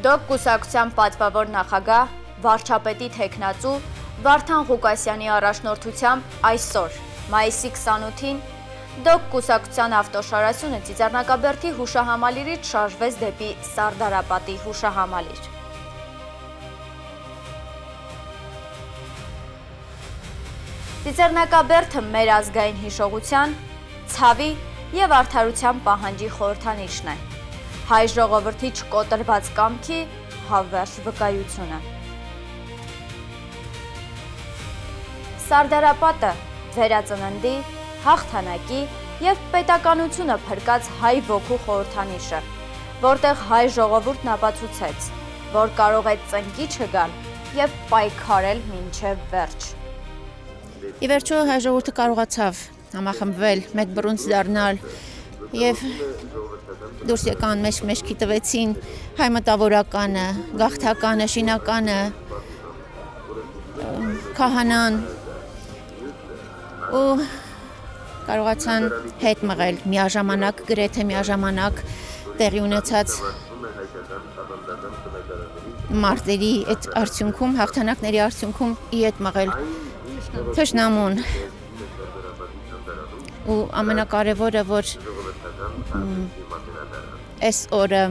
ԴՕԿ կուսակցության պատվավոր նախագահ, վարչապետի թեկնածու Վարդան Ղուկասյանի առաջնորդությամբ այսօր, մայիսի 28-ին, ԴՕԿ կուսակցության ավտոշարասյունը Ծիծեռնակաբերդի հուշահամալիրից շարժվեց դեպի Սարդարապատի հուշահամալիր։ Ծիծեռնակաբերդը մեր ազգային հիշողության, ցավի և արդարության պահանջի խորհրդանիշն է, հայ ժողովրդի չկոտրված կամքի հավերժ վկայությունը։ Սարդարապատը վերածննդի, հաղթանակի և պետականությունը փրկած հայ ոգու խորհրդանիշը, որտեղ հայ ժողովուրդն ապացուցեց, որ կարող է ծնկի չգալ և պայքարել մինչև վերջ։ Ի վերջո հայ ժողովուրդը կարողացավ համախմբվել, մեկ բռունց դառնալ և դուրս եկան մեջքի տվեցին հայ մտավորականը, գաղթականը, շինականը, քահանան ու կարողացան հետ մղել միաժամանակ, գրեթե միաժամանակ տեղի ունեցած մարտերի այդ արդյունքում, հաղթանակների արդյունքում ի հետ մղել թշնամուն։ Ու ամենակարևորը, որ այս օրը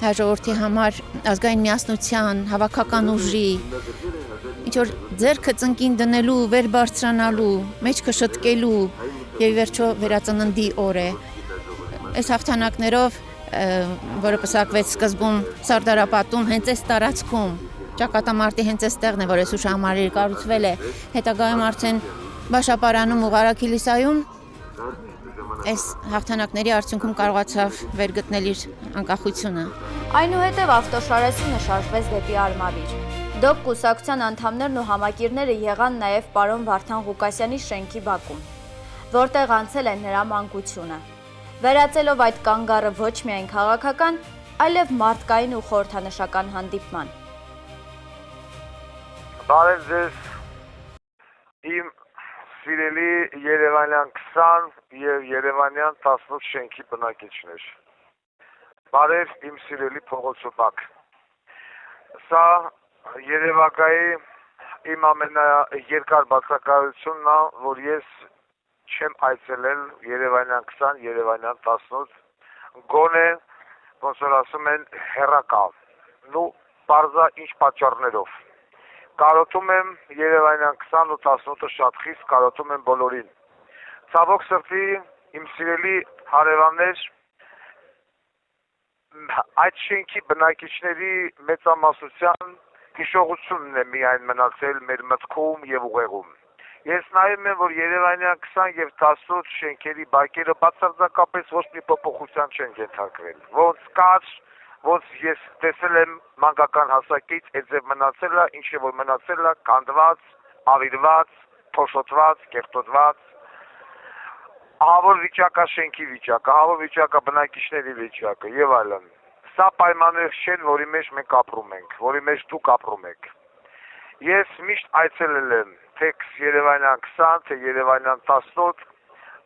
հայ ժողովրդի համար ազգային միասնության, հավաքական ուժի, ինչ-որ ձեռքը ծնկին դնելու, վեր բարձրանալու, մեջքը շտկելու և ի վերջո վերածննդի օր է։ Այս հաղթանակներով, որը պսակվեց սկզբում Սարդարապատում, հենց այս տարածքում, ճակատամարտի հենց այս տեղն է, որ այս հուշահամալիրը կառուցվել է, հետագայում արդեն Բաշապարանում ու Ղարաքիլիսայում այս հաղթանակների արդյունքում կարողացավ վերգտնել իր անկախությունը։ Այնուհետև ավտոշարասյունը շարժվեց դեպի Արմավիր։ ԴՕԿ կուսակցության անդամներն ու համակիրները եղան նաև պարոն Վարդան Ղուկասյանի շենքի բակում, որտեղ անցել է նրա մանկությունը, վերածելով այդ կանգառը ոչ միայն քաղաքական, այլև մարդկային ու խորհրդանշական հանդիպման։ Բարև ձեզ, իմ սիրելի երևանյան 20 և երևանյան 18 շենքի բնակիչներ։ Բարև իմ սիրելի փողոցոպակ։ Սա Երևակայի իմ ամենաերկար բացակայությունն է, որ ես չեմ այցելել երևանյան 20, երևանյան 18, գոնե, ոնց որ ասում են, հեռակալ, ու պարզա ինչ պատճառներով։ Կարոտում եմ երևանյան 20 ու 18-ը շատ խիստ, կարոտում եմ բոլորին։ Ցավոք սրտի, իմ սիրելի հարևաններ, այդ շենքի բնակիչների մեծամասնության հիշողությունն է միայն մնացել մեր մտքում և ուղեղում։ Ես նայում եմ, որ երևանյան 20 և 18 շենքերի բակերը բացարձակապես ոչ մի փոփոխության չեն ենթարկվել։ Ոնց կար, ոնց ես տեսել եմ մանկական հասակից, այդպես մնացել է, ինչ որ մնացել է, կանդված, ավիրված, փոշոտված, կեղտոտված։ Ահավոր վիճակա շենքի վիճակը, ահավոր վիճակա բնակիչների վիճակը եւ այլն։ Սա պայմաններ չեն, որի մեջ մենք ապրում ենք, որի մեջ դուք ապրում եք։ Ես միշտ այցելել եմ թե երևանյան 20, թե երևանյան 18,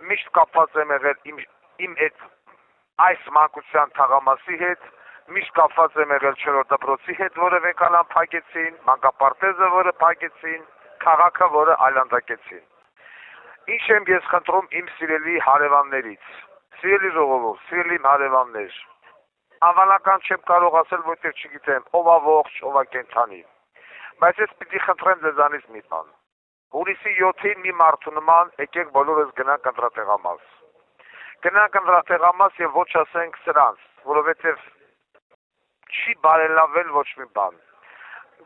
միշտ կապված եմ եղել իմ այս մանկության թաղամասի հետ, միշտ կապված եմ եղել 4-րդ դպրոցի հետ, որը վեկալան փակեցին, մանկապարտեզը, որը փակեցին, քաղաքը, որը այլանդակեցին։ Ինչ եմ ես խնդրում իմ սիրելի հարևաններից, սիրելի ժողովուրդ, սիրելի հարևաններ, անվանական չեմ կարող ասել, որտեղ չգիտեմ, ով է ողջ, ով է կենդանի, բայց ես պիտի խնդրեմ ձեզանից մի բան։ Հունիսի 7-ին մի մարդու նման եկեք բոլորս գնանք ընտրատեղամաս։ Գնանք ընտրատեղամաս եւ ոչ ասենք սրանց, որովհետեւ չի բարելավել ոչ մի բան։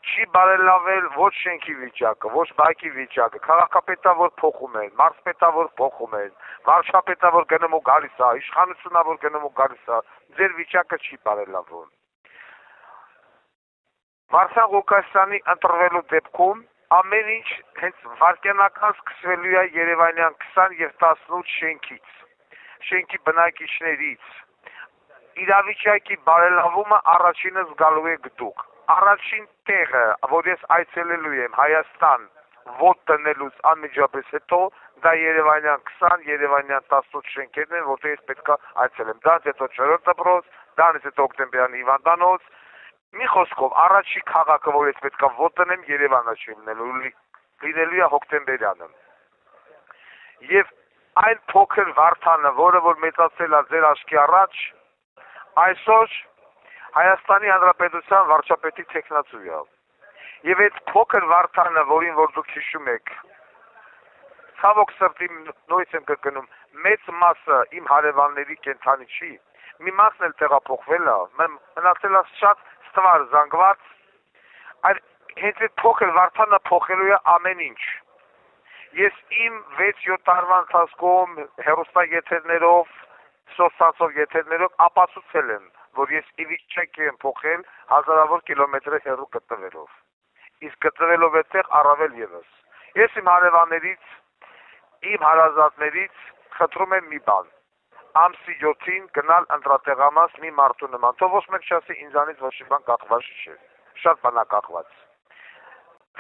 Չի բարելավել ոչ շենքի վիճակը, ոչ բակի վիճակը, քաղաքապետա որ փոխում են, մարզպետա որ փոխում են, վարչապետա որ գնում ու գալիս է, իշխանությունա որ գնում ու գալիս է, ձեր վիճակը չի բարելավում։ Վարդան Ղուկասյանի ընտրվելու դեպքում ամեն ինչ հենց վարկենական սկսվելու է երևանյան 20 և 18 շենքից, շենքի բնակիչներից։ Իրավիճակի բարելավումը առաջինը զգալու եք դուք։ Առաջին տեղը, որ ես այցելելու եմ Հայաստան ոտ տնելուց անմիջապես հետո, դա երևանյան 20, երևանյան 18 շենքերն են, որտեղ ես պետք է այցելեմ։ Դրանից հետո 4-րդ դպրոց, դրանից հետո Օկտեմբերյանի հիվանդանոց, Մի խոսքով առաջի քաղաքը, որ ես պետքա ոտնեմ, Երևանը չի լինելու է հոկտեմբերյանը։ Եվ այն փոքր Վարդանը, որը որ մեծացել է ձեր աչքի առաջ, այսօր Հայաստանի Հանրապետության վարչապետի թեկնածու է։ Եվ այդ փոքր Վարդանը, որին որ դուք հիշում եք, ցավոք սրտի նույնիսկ եմ կրկնում, մեծ մասը իմ հարևանների կենթանի չի, մի մասն էլ տեղափոխվել է, մնացել է շատ ստվար զանգված, հենց այդ փոքր Վարդանը փոխելու է ամեն ինչ։ Ես իմ 6-7 տարվա ընթացքում հեռուստաեթերներով, սոցցանցով եթերներով ապացուցել եմ, որ ես իվիճակ եմ փոխել հազարավոր կիլոմետրեր հեռու գտնվելով։ Իսկ գտնվելով այդտեղ առավել եւս։ Ես իմ հարևաններից, իմ հարազատներից խնդրում եմ մի բան։ Ամսի 7-ին գնալ ընտրատեղամաս մի մարդու նման, թող ոչ մեկ չասի ինձանից ոչ մի բան կախված չէ։ Շատ բան է կախված։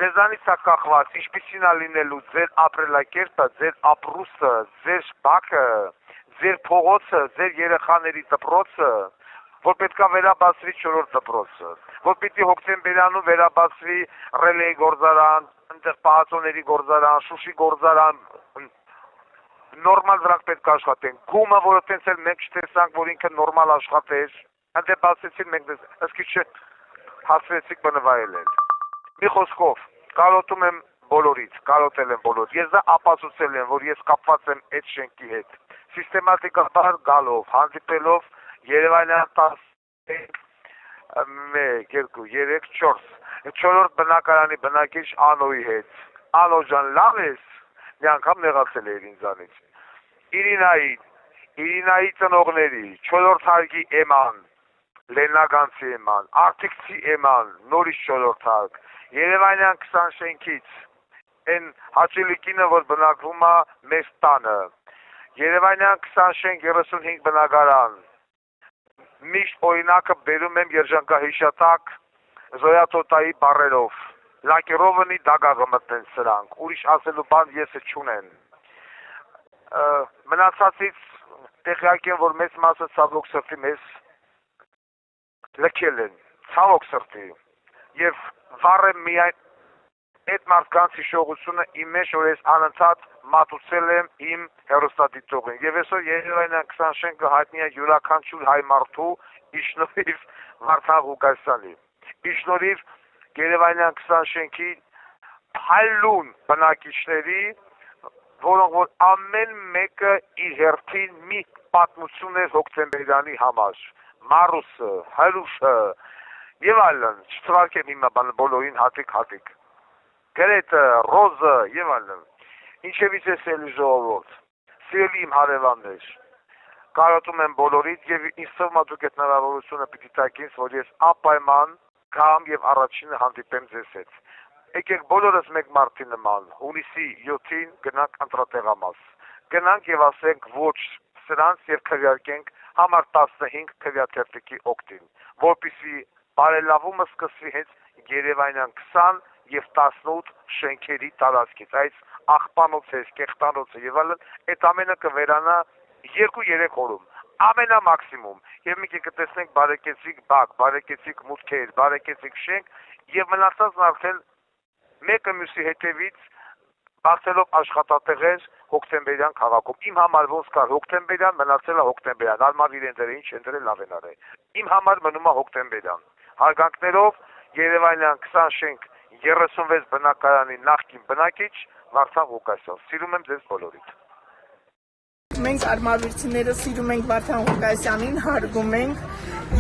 Ձեզանից է կախված, ինչպիսին է լինելու ձեր ապրելակերպը, ձեր ապրուստը, ձեր բակը, ձեր փողոցը, ձեր երեխաների դպրոցը, որ պետքա վերաբացվի 4-րդ դպրոցը, որ պիտի հոկտեմբերյանում վերաբացվի ռելեի գործարան, այնտեղ պահածոների գործարան, Շուշի գործարան, նորմալ դրանք պետք է աշխատեն։ Գումը, որը տենց էլ մենք չտեսանք, որ ինքը նորմալ աշխատեր, այնտեղ բացեցին մենք ըսկի հասցրեցիք բնվայելել։ Մի խոսքով, կարոտում եմ բոլորից, կարոտել եմ բոլոր։ Ես դա ապացուցել եմ, որ ես կապված եմ այդ շենքի հետ։ Սիստեմատիկաբար գալով, հանդիպելով Երևանյան 10, 1, 2, 3, 4, 4-րդ բնակարանի բնակիչ Անոյի հետ։ Անո ջան, լավ ես, մի անգամ նեղացել էր ինձանից։ Իրինայի ծնողների, 4-րդ հարկի Էման, Լեննագանցի Էման, Արտիքցի Էման, նորից 4-րդ հարկ, Երևանյան 20 շենքից, այն հաճելիկինը, որ բնակվում է մեզ տանը, Երևանյան 20 շենք 35 բնակարան, միշտ օրինակը բերում եմ երջանկահիշատակ Զոյա Տոտայի բառերով, Լակերովնի դագաղը մտնեն սրանք, ուրիշ ասելու բան եսը չունեն։ Մնացածից տեղյակ եմ, որ մեծ մասը ցավոք սրտի մեզ լքել են, ցավոք սրտի, և վառեմ միայն այդ մարդկանց հիշողությունը իմ մեջ, որ ես անընդհատ մատուցել եմ իմ հեռուստադիտողին, և այսօր Երևանյան 20 շենքը հայտնի է յուրաքանչյուր հայ մարդու ի շնորհիվ Վարդան Ղուկասյանի, ի շնորհիվ Երևանյան 20 շենքի փայլուն բնակիչների, որոնք որ ամեն մեկը իր հերթին մի պատմություն էր հոկտեմբերյանի համար, Մարուսը, Հրուշը եւ այլն, չթվարկեմ հիմա բոլորին հատիկ, Գրետը, Ռոզը եւ այլն։ Ինչևից է սելի ժողովուրդ, սիրելի իմ հարևաններ, կարոտում եմ բոլորից եւ ինձ թվում է դուք այդ հնարավորությունը պիտի տաք ինձ, որ ես անպայման գամ եւ առաջինը հանդիպեմ ձեզ հետ։ Եկեք բոլորս մեկ մարտի նման, հունիսի 7-ին գնանք ընտրատեղամաս, գնանք եւ ասենք ոչ սրանց եւ քվեարկենք համար 15 քվեաթերթիկի օկտին, որպեսզի բարելավումը սկսվի հենց Երևանյան 20 եւ 18 շենքերի տարածքից, այս աղբանոցը, կեղտանոցը եւ այլն, այդ ամենը կվերանա 2-3 օրում, ամենամաքսիմում, եւ մի կտեսնենք բարեկեցիկ բակ, բարեկեցիկ մուտքեր, բարեկեցիկ շենք եւ մնացածն արդեն մեկը մյուսի հետևից բացելով աշխատատեղեր հոկտեմբերյան քաղաքում։ Իմ համար ոնց կար հոկտեմբերյան, մնացել է հոկտեմբերյան, արմար իրեն դրե, ինչ են դրել լավ են արել։ Իմ համար մնում է հոկտեմբերյան։ Հարգանքներով Երևանյան 20 շենք 36 բնակարանի նախկին բնակիչ Վարդան Ղուկասյան։ Սիրում եմ ձեզ բոլորիդ։ Մենք արմավիրցիները սիրում ենք Վարդան Ղուկասյանին, հարգում ենք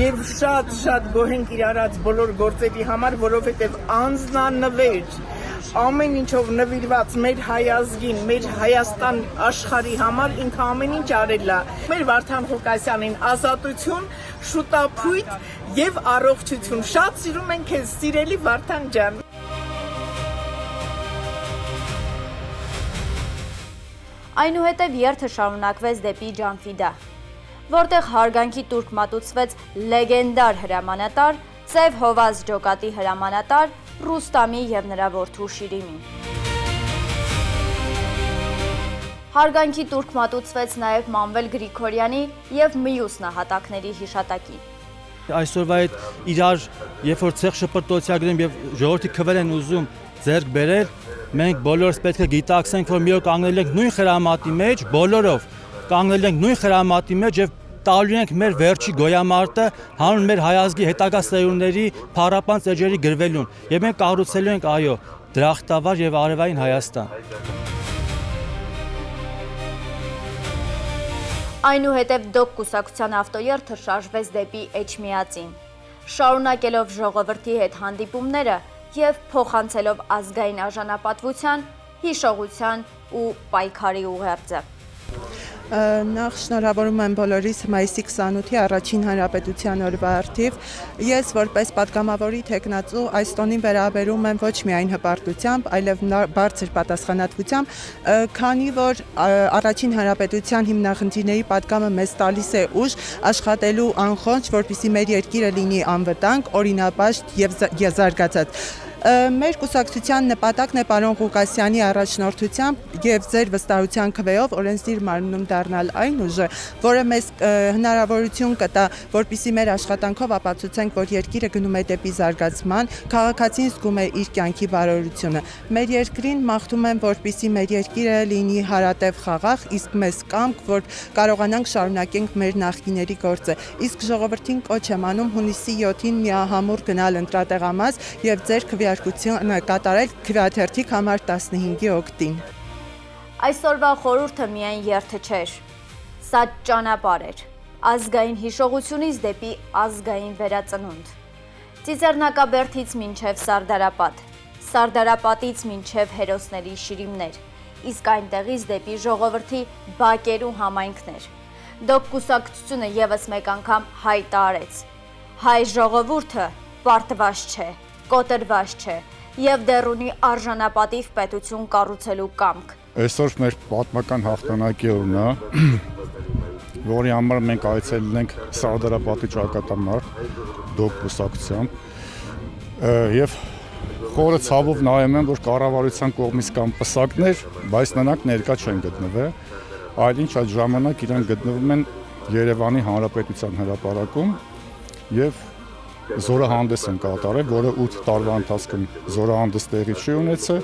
եւ շատ գոհ ենք իր արած բոլոր գործերի համար, որովհետեւ անձնանվեր ամեն ինչով նվիրված մեր հայ ազգին, մեր Հայաստան աշխարհի համար ինքը ամեն ինչ արել է։ Մեր Վարդան Ղուկասյանին ազատություն, շուտապույտ եւ առողջություն։ Շատ սիրում ենք քեզ, սիրելի Վարդան ջան։ Այնուհետև երթը շարունակվեց դեպի Ջանֆիդա, որտեղ հարգանքի տուրք մատուցվեց լեգենդար հրամանատար, Սև Հովազ ջոկատի հրամանատար Ռուստամի և նրա որդու Շիրիմին։ Հարգանքի տուրք մատուցվեց նաև Մանվել Գրիգորյանի և մյուս նահատակների հիշատակին։ Այսօրվա այդ իրար, երբ որ ցեղ շփրտոցյագրում եւ ժողովրդի քվեր են ուզում ձեռք բերել, մենք բոլորս պետք է գիտակցենք, որ մի օր կանգնել ենք նույն խրամատի մեջ, բոլորով կանգնել ենք նույն խրամատի մեջ եւ տալու ենք մեր վերջի գոյամարտը հանուն մեր հայազգի հետագա սերունդների փառապանծ էջերի գրվելուն եւ մենք կառուցելու ենք այո դրախտավար եւ արևային Հայաստան։ Այնուհետև դոկ կուսակցության ավտոերթը շարժվեց դեպի Էջմիածին, շարունակելով ժողովրդի հետ հանդիպումները եւ փոխանցելով ազգային արժանապատվության, հիշողության ու պայքարի ուղերձը։ Նախ շնորհավորում եմ բոլորիս մայիսի 28-ի առաջին հանրապետության օրվա առթիվ։ Ես որպես պատգամավորի թեկնածու այս տոնին վերաբերում եմ ոչ միայն հպարտությամբ, այլև բարձր պատասխանատվությամբ, քանի որ առաջին հանրապետության հիմնախնդիրների պատգամը մեզ տալիս է ուժ աշխատելու անխոնջ, որպեսզի մեր երկիրը լինի անվտանգ, օրինապաշտ եւ զարգացած։ Մեր կուսակցության նպատակն է պարոն Ղուկասյանի առաջնորդությամբ եւ ձեր վստահության քվեով օրենսդիր մարմնում դառնալ այն ուժը, որը մեզ հնարավորություն կտա, որպեսզի մեր աշխատանքով ապացուցենք, որ երկիրը գնում է դեպի զարգացման, քաղաքացին զգում է իր կյանքի բարօրությունը։ Մեր երկրին մաղթում եմ, որպեսզի մեր երկիրը լինի հարատև խաղաղ, իսկ մեզ կամք, որ կարողանանք շարունակենք մեր նախկիների գործը։ Իսկ ժողովրդին կոչ եմ անում հունիսի 7-ին միահամուռ գնալ ընտրատեղամաս եւ ձեր քվեարկությունը կատարել քվեաթերթիկ համար 15-ի օգտին։ Այսօրվա խորհուրդը միայն երթը չէր, սա ճանապարհ էր, ազգային հիշողությունից դեպի ազգային վերածնունդ։ Ծիծեռնակաբերդից մինչև Սարդարապատ, Սարդարապատից մինչև հերոսների շիրիմներ, իսկ այնտեղից դեպի ժողովրդի բակեր ու համայնքներ։ Դոկ կուսակցությունը եւս մեկ անգամ հայտարարեց. հայ ժողովուրդը պարտված չէ, կոտրված չէ եւ դեռ ունի արժանապատիվ պետություն կառուցելու կամք։ Այսօր մեր պատմական հաղթանակի օրն է, որի համար մենք այցելել ենք Սարդարապատի ճակատամարտ դոկ կուսակցությամբ եւ խորը ցավով նայում եմ, որ կառավարության կողմից կան պսակներ, բայց նրանք ներկա չեն գտնվել, այլ ինչ այդ ժամանակ իրենք գտնվում են Երևանի Հանրապետության հրապարակում եւ զորահանդես են կատարել, որը 8 տարվա ընթացքում զորահանդես տեղի չի ունեցել,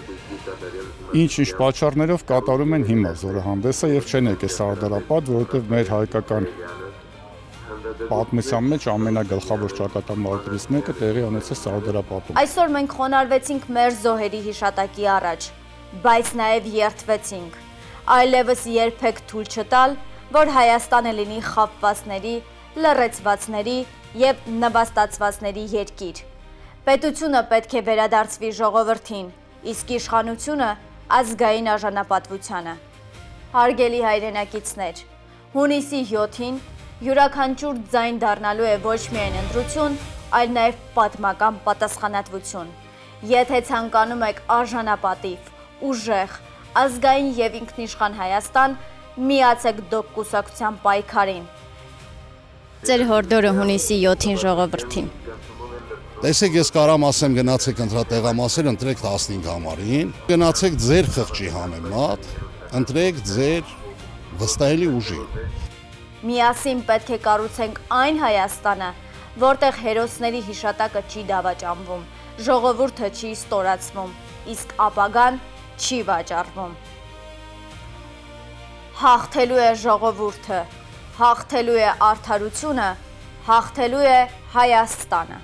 ինչ պատճառներով կատարում են հիմա զորահանդեսը եւ չեն եկել Սարդարապատ, որովհետեւ մեր հայկական պատմության մեջ ամենագլխավոր ճակատամարտերից մեկը տեղի ունեցել Սարդարապատում։ Այսօր մենք խոնարհվեցինք մեր զոհերի հիշատակի առաջ, բայց նաեւ երդվեցինք, այլևս երբեք թույլ չտալ, որ Հայաստանը լինի խաբվածների, լռեցվածների եւ նվաստացվածների երկիր։ Պետությունը պետք է վերադարձվի ժողովրդին, իսկ իշխանությունը ազգային արժանապատվությանը։ Հարգելի հայրենակիցներ, հունիսի 7-ին յուրաքանչյուր ձայն դառնալու է ոչ միայն ընտրություն, այլ նաեւ պատմական պատասխանատվություն։ Եթե ցանկանում եք արժանապատիվ, ուժեղ, ազգային եւ ինքնիշխան Հայաստան, միացեք դոկ կուսակցության պայքարին։ Ձեր հորդորը հունիսի 7-ին ժողովրդին։ Տեսեք, ես կարամ ասեմ գնացեք ընտրատեղամասեր, ընտրեք 15 համարին, գնացեք ձեր խղճի համեմատ, ընտրեք ձեր վստահելի ուժին։ Միասին պետք է կառուցենք այն Հայաստանը, որտեղ հերոսների հիշատակը չի դավաճանվում, ժողովուրդը չի ստորացվում, իսկ ապագան չի վաճառվում։ Հաղթելու է ժողովուրդը, հաղթելու է արդարությունը, հաղթելու է Հայաստանը։